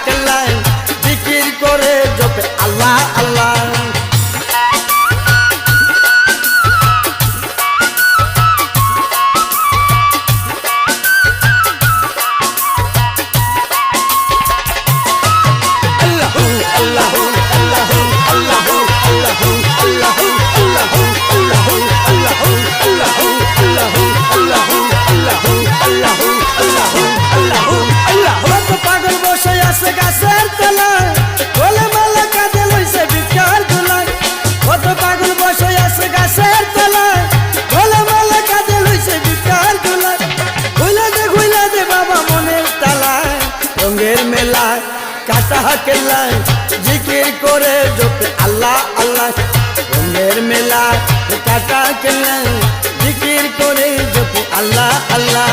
কেল্লায় জিকির করে জপে আল্লাহ আল্লাহ। পাগল বসে আছে গাছের তলায়, গোলে মালা কাঁধে লইছে ভিক্ষার ঝোলায়। কত পাগল বসে আছে গাছের তলায়, গোলে মালা কাঁধে লইছে ভিক্ষার ঝোলায়। ঘুইলা দে বাবা মনের তালায়, রঙের মেলায় কাটা কেল্লায় জিকির করে জপে আল্লাহ আল্লাহ। রঙের মেলায় কাটা কেল্লায় জিকির করে জপে আল্লাহ আল্লাহ।